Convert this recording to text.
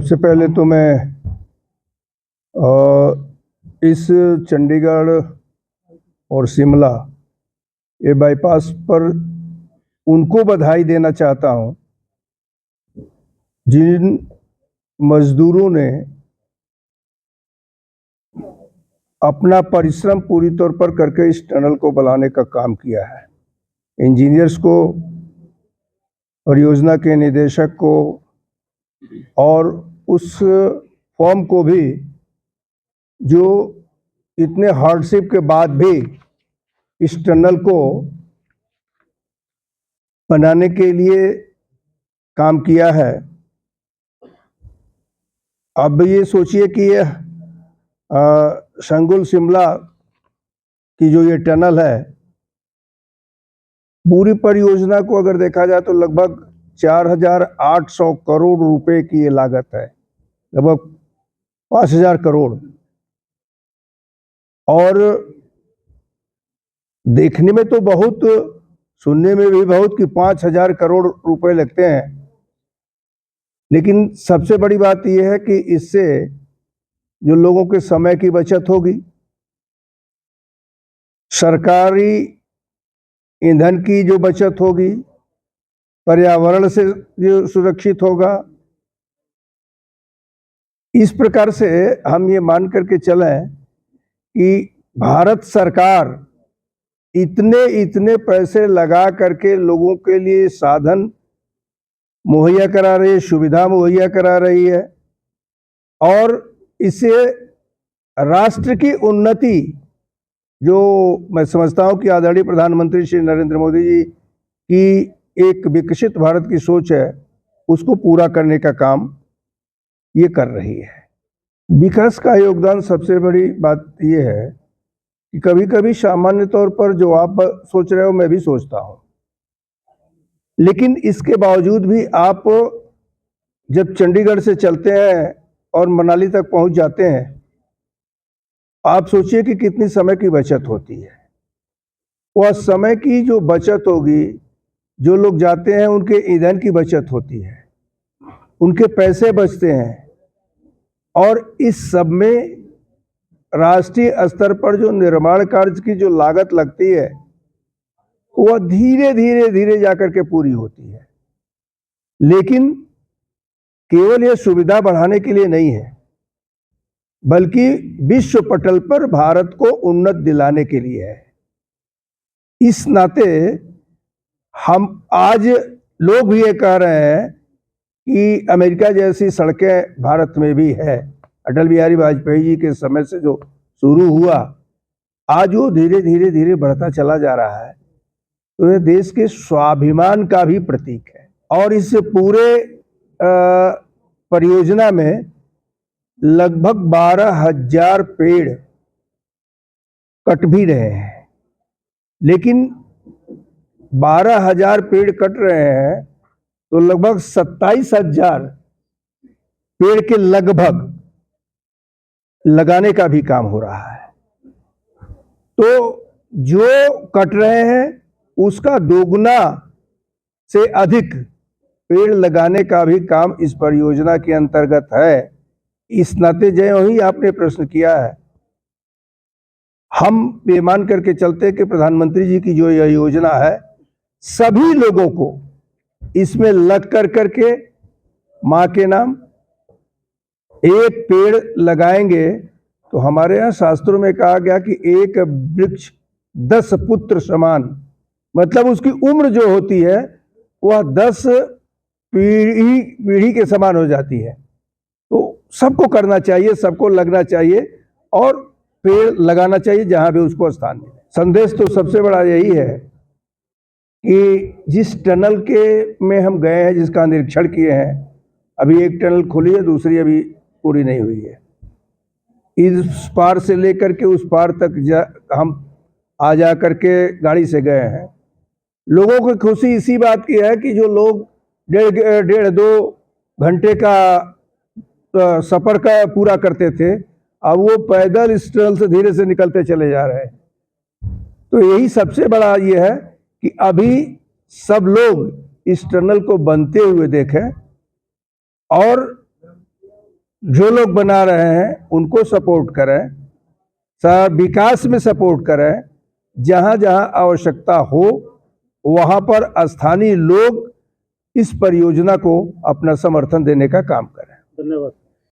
सबसे पहले तो मैं इस चंडीगढ़ और शिमला ये बाईपास पर उनको बधाई देना चाहता हूं जिन मजदूरों ने अपना परिश्रम पूरी तौर पर करके इस टनल को बनाने का काम किया है। इंजीनियर्स को, परियोजना के निदेशक को और उस फॉर्म को भी जो इतने हार्डशिप के बाद भी इस टनल को बनाने के लिए काम किया है। अब ये सोचिए कि यह संगुल शिमला की जो ये टनल है, पूरी परियोजना को अगर देखा जाए तो लगभग 4,800 करोड़ रुपए की ये लागत है, लगभग 5,000 करोड़। और देखने में तो बहुत, सुनने में भी बहुत कि 5,000 करोड़ रुपए लगते हैं, लेकिन सबसे बड़ी बात यह है कि इससे जो लोगों के समय की बचत होगी, सरकारी ईंधन की जो बचत होगी, पर्यावरण से जो सुरक्षित होगा, इस प्रकार से हम ये मान करके चलें कि भारत सरकार इतने पैसे लगा करके लोगों के लिए साधन मुहैया करा रही है, सुविधा मुहैया करा रही है, और इससे राष्ट्र की उन्नति, जो मैं समझता हूं कि आदरणीय प्रधानमंत्री श्री नरेंद्र मोदी जी की एक विकसित भारत की सोच है, उसको पूरा करने का काम ये कर रही है। विकास का योगदान, सबसे बड़ी बात ये है कि कभी कभी सामान्य तौर पर जो आप सोच रहे हो मैं भी सोचता हूं, लेकिन इसके बावजूद भी आप जब चंडीगढ़ से चलते हैं और मनाली तक पहुंच जाते हैं, आप सोचिए कि कितनी समय की बचत होती है। वह समय की जो बचत होगी, जो लोग जाते हैं उनके ईंधन की बचत होती है, उनके पैसे बचते हैं, और इस सब में राष्ट्रीय स्तर पर जो निर्माण कार्य की जो लागत लगती है वह धीरे धीरे जाकर के पूरी होती है। लेकिन केवल यह सुविधा बढ़ाने के लिए नहीं है, बल्कि विश्व पटल पर भारत को उन्नत दिलाने के लिए है। इस नाते हम आज लोग भी ये कह रहे हैं कि अमेरिका जैसी सड़कें भारत में भी है। अटल बिहारी वाजपेयी जी के समय से जो शुरू हुआ, आज वो धीरे धीरे बढ़ता चला जा रहा है, तो यह देश के स्वाभिमान का भी प्रतीक है। और इस पूरे परियोजना में लगभग 12,000 पेड़ कट भी रहे हैं, लेकिन 12,000 पेड़ कट रहे हैं तो लगभग 27,000 पेड़ के लगभग लगाने का भी काम हो रहा है। तो जो कट रहे हैं उसका दोगुना से अधिक पेड़ लगाने का भी काम इस परियोजना के अंतर्गत है। इस नाते जो ही आपने प्रश्न किया है, हम ये मान करके चलते कि प्रधानमंत्री जी की जो यह योजना है, सभी लोगों को इसमें लग कर करके मां के नाम एक पेड़ लगाएंगे, तो हमारे यहाँ शास्त्रों में कहा गया कि एक वृक्ष 10 पुत्र समान, मतलब उसकी उम्र जो होती है वह 10 पीढ़ी के समान हो जाती है। तो सबको करना चाहिए, सबको लगना चाहिए और पेड़ लगाना चाहिए जहां भी उसको स्थान मिले। संदेश तो सबसे बड़ा यही है कि जिस टनल के में हम गए हैं, जिसका निरीक्षण किए हैं, अभी एक टनल खुली है, दूसरी अभी पूरी नहीं हुई है। इस पार से लेकर के उस पार तक हम आ जा करके गाड़ी से गए हैं। लोगों को खुशी इसी बात की है कि जो लोग 1.5-2 घंटे का सफर का पूरा करते थे, अब वो पैदल इस टनल से धीरे से निकलते चले जा रहे हैं। तो यही सबसे बड़ा ये है कि अभी सब लोग इस टनल को बनते हुए देखें, और जो लोग बना रहे हैं उनको सपोर्ट करें, विकास में सपोर्ट करें, जहां जहां आवश्यकता हो वहां पर स्थानीय लोग इस परियोजना को अपना समर्थन देने का काम करें। धन्यवाद।